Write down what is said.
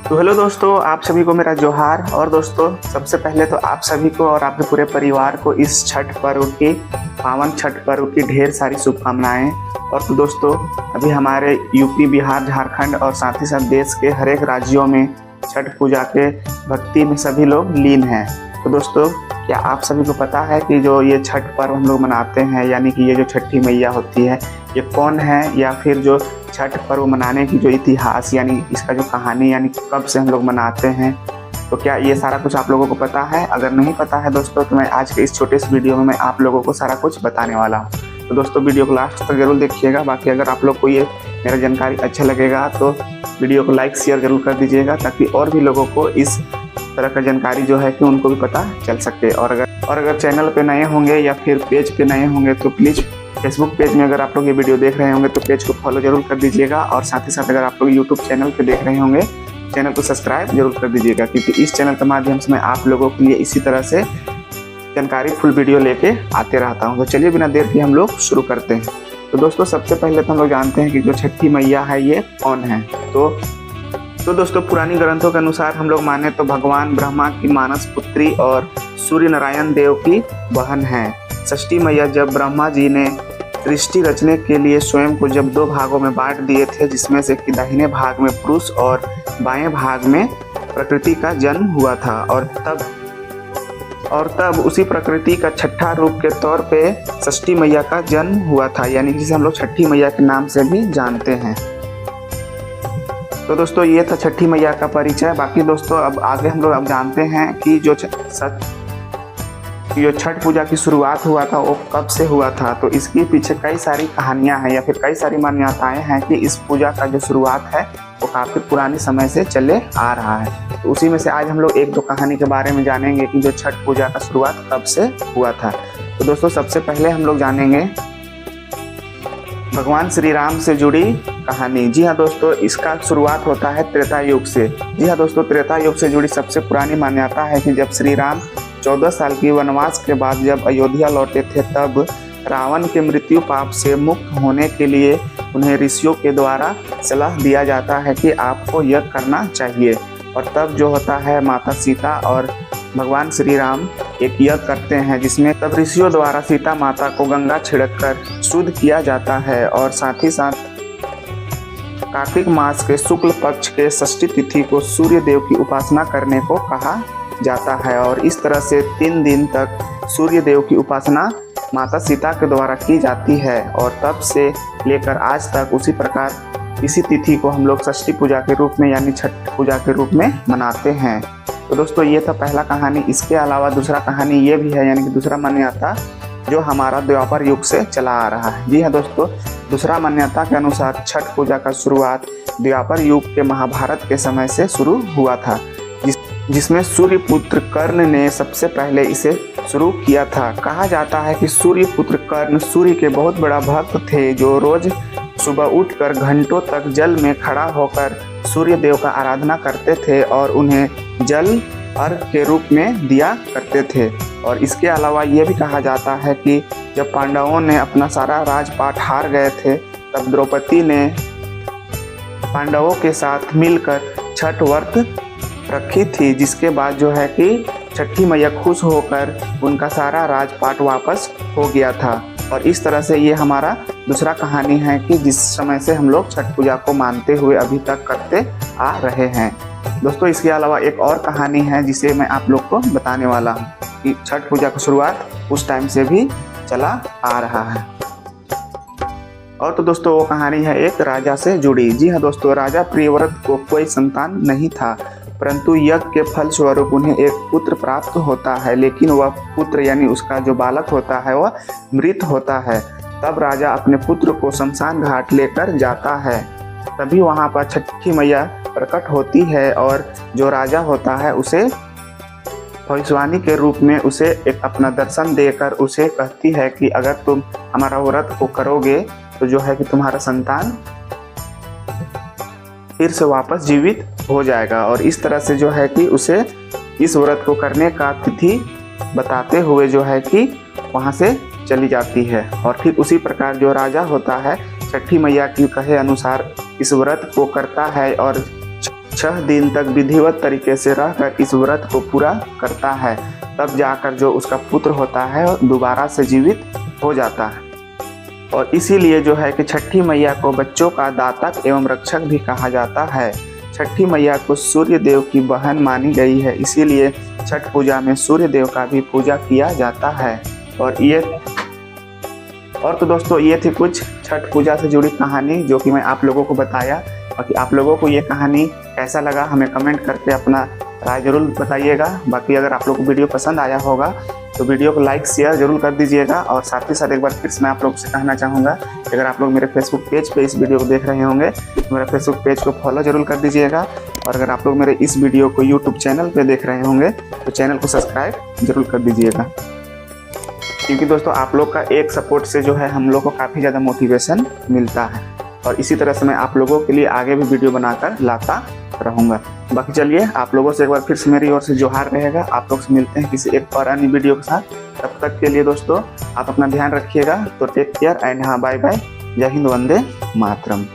तो हेलो दोस्तों, आप सभी को मेरा जोहार। और दोस्तों, सबसे पहले तो आप सभी को और आपके पूरे परिवार को इस छठ पर्व की पावन छठ पर्व की ढेर सारी शुभकामनाएं। और तो दोस्तों, अभी हमारे यूपी, बिहार, झारखंड और साथ ही साथ देश के हर एक राज्यों में छठ पूजा के भक्ति में सभी लोग लीन हैं। तो दोस्तों, क्या आप सभी को पता है कि जो ये छठ पर्व हम लोग मनाते हैं, यानी कि ये जो छठी मैया होती है, ये कौन है, या फिर जो छठ पर्व मनाने की जो इतिहास यानी इसका जो कहानी यानी कब से हम लोग मनाते हैं, तो क्या ये सारा कुछ आप लोगों को पता है? अगर नहीं पता है दोस्तों, तो मैं आज के इस छोटे से वीडियो में मैं आप लोगों को सारा कुछ बताने वाला हूँ। तो दोस्तों, वीडियो को लास्ट तक जरूर देखिएगा। बाकी अगर आप लोग को ये मेरा जानकारी अच्छा लगेगा तो वीडियो को लाइक शेयर जरूर कर दीजिएगा, ताकि और भी लोगों को इस तरह का जानकारी जो है कि उनको भी पता चल सके। और अगर चैनल पे नए होंगे या फिर पेज पे नए होंगे तो प्लीज़ फेसबुक पेज में अगर आप लोग ये वीडियो देख रहे होंगे तो पेज को फॉलो जरूर कर दीजिएगा। और साथ ही साथ अगर आप लोग यूट्यूब चैनल पे देख रहे होंगे, चैनल को सब्सक्राइब जरूर कर दीजिएगा, क्योंकि इस चैनल के माध्यम से मैं आप लोगों के लिए इसी तरह से जानकारी फुल वीडियो लेके आते रहता हूँ। तो चलिए बिना देर के हम लोग शुरू करते हैं। तो दोस्तों, सबसे पहले तो हम लोग जानते हैं कि जो छठी मैया है ये कौन है। तो दोस्तों, पुरानी ग्रंथों के अनुसार हम लोग माने तो भगवान ब्रह्मा की मानस पुत्री और सूर्य नारायण देव की बहन है। षष्ठी मैया जब ब्रह्मा जी ने सृष्टि रचने के लिए स्वयं को जब दो भागों में बांट दिए थे, जिसमें से कि दाहिने भाग में पुरुष और बाएं भाग में प्रकृति का जन्म हुआ था, और तब उसी प्रकृति का छठा रूप के तौर पे षष्ठी मैया का जन्म हुआ था, यानी जिसे हम लोग छठी मैया के नाम से भी जानते हैं। तो दोस्तों, ये था छठी मैया का परिचय। बाकी दोस्तों, अब आगे हम लोग अब जानते हैं कि जो छठ पूजा की शुरुआत हुआ था वो कब से हुआ था। तो इसके पीछे कई सारी कहानियां हैं या फिर कई सारी मान्यताएं हैं कि इस पूजा का जो शुरुआत है वो काफ़ी पुराने समय से चले आ रहा है। तो उसी में से आज हम लोग एक दो कहानी के बारे में जानेंगे कि जो छठ पूजा का शुरुआत कब से हुआ था। तो दोस्तों, सबसे पहले हम लोग जानेंगे भगवान श्री राम से जुड़ी कहानी। जी हाँ दोस्तों, इसका शुरुआत होता है त्रेता युग से। जी हाँ दोस्तों, त्रेता युग से जुड़ी सबसे पुरानी मान्यता है कि जब श्री राम 14 साल की वनवास के बाद जब अयोध्या लौटे थे, तब रावण के मृत्यु पाप से मुक्त होने के लिए उन्हें ऋषियों के द्वारा सलाह दिया जाता है कि आपको यह करना चाहिए। और तब जो होता है, माता सीता और भगवान श्री राम एक यज्ञ करते हैं, जिसमें तब ऋषियों द्वारा सीता माता को गंगा छिड़ककर शुद्ध किया जाता है। और साथ ही साथ कार्तिक मास के शुक्ल पक्ष के षष्ठी तिथि को सूर्य देव की उपासना करने को कहा जाता है। और इस तरह से 3 दिन तक सूर्य देव की उपासना माता सीता के द्वारा की जाती है। और तब से लेकर आज तक उसी प्रकार इसी तिथि को हम लोग षष्ठी पूजा के रूप में यानी छठ पूजा के रूप में मनाते हैं। तो दोस्तों, ये था पहला कहानी। इसके अलावा दूसरा कहानी ये भी है, यानी कि दूसरा मान्यता जो हमारा द्वापर युग से चला आ रहा है। जी हाँ दोस्तों, दूसरा मान्यता के अनुसार छठ पूजा का शुरुआत द्वापर युग के महाभारत के समय से शुरू हुआ था, जिसमें सूर्य पुत्र कर्ण ने सबसे पहले इसे शुरू किया था। कहा जाता है कि सूर्य पुत्र कर्ण सूर्य के बहुत बड़ा भक्त थे, जो रोज सुबह उठकर घंटों तक जल में खड़ा होकर सूर्य देव का आराधना करते थे और उन्हें जल अर्घ के रूप में दिया करते थे। और इसके अलावा ये भी कहा जाता है कि जब पांडवों ने अपना सारा राजपाट हार गए थे, तब द्रौपदी ने पांडवों के साथ मिलकर छठ व्रत रखी थी, जिसके बाद जो है कि छठी मैया खुश होकर उनका सारा राजपाट वापस हो गया था। और इस तरह से ये हमारा दूसरा कहानी है कि जिस समय से हम लोग छठ पूजा को मानते हुए अभी तक करते आ रहे हैं। दोस्तों, इसके अलावा एक और कहानी है जिसे मैं आप लोग को बताने वाला हूँ कि छठ पूजा की शुरुआत उस टाइम से भी चला आ रहा है। और तो दोस्तों, वो कहानी है एक राजा से जुड़ी। जी हाँ दोस्तों, राजा प्रियव्रत को कोई संतान नहीं था, परंतु यज्ञ के फल स्वरूप उन्हें एक पुत्र प्राप्त होता है। लेकिन वह पुत्र यानी उसका जो बालक होता है वह मृत होता है। तब राजा अपने पुत्र को शमशान घाट लेकर जाता है। तभी वहाँ पर छठी मैया प्रकट होती है और जो राजा होता है उसे भविष्यवाणी के रूप में उसे एक अपना दर्शन देकर उसे कहती है कि अगर तुम हमारा व्रत को करोगे तो जो है कि तुम्हारा संतान फिर से वापस जीवित हो जाएगा। और इस तरह से जो है कि उसे इस व्रत को करने का तिथि बताते हुए जो है कि वहाँ से चली जाती है। और ठीक उसी प्रकार जो राजा होता है छठी मैया की कहे अनुसार इस व्रत को करता है और 6 दिन तक विधिवत तरीके से रहकर इस व्रत को पूरा करता है, तब जाकर जो उसका पुत्र होता है दोबारा से जीवित हो जाता है। और इसीलिए जो है कि छठी मैया को बच्चों का दातक एवं रक्षक भी कहा जाता है। छठी मैया को सूर्य देव की बहन मानी गई है, इसीलिए छठ पूजा में सूर्य देव का भी पूजा किया जाता है। और तो दोस्तों ये थी कुछ छठ पूजा से जुड़ी कहानी जो कि मैं आप लोगों को बताया। बाकी आप लोगों को ये कहानी कैसा लगा हमें कमेंट करके अपना राय जरूर बताइएगा। बाकी अगर आप लोग को वीडियो पसंद आया होगा तो वीडियो को लाइक शेयर जरूर कर दीजिएगा। और साथ ही साथ एक बार फिर से मैं आप लोगों से कहना चाहूँगा कि अगर आप लोग मेरे फेसबुक पेज पे इस वीडियो को देख रहे होंगे तो मेरे फेसबुक पेज को फॉलो जरूर कर दीजिएगा। और अगर आप लोग मेरे इस वीडियो को यूट्यूब चैनल पे देख रहे होंगे तो चैनल को सब्सक्राइब जरूर कर दीजिएगा, क्योंकि दोस्तों आप लोग का एक सपोर्ट से जो है हम लोग को काफ़ी ज़्यादा मोटिवेशन मिलता है। और इसी तरह से मैं आप लोगों के लिए आगे भी वीडियो बनाकर लाता रहूँगा। बाकी चलिए आप लोगों से एक बार फिर से मेरी ओर से जोहार रहेगा। आप लोग से मिलते हैं किसी एक और अन्य वीडियो के साथ। तब तक के लिए दोस्तों आप अपना ध्यान रखिएगा। तो टेक केयर एंड हाँ बाय बाय। जय हिंद, वंदे मातरम।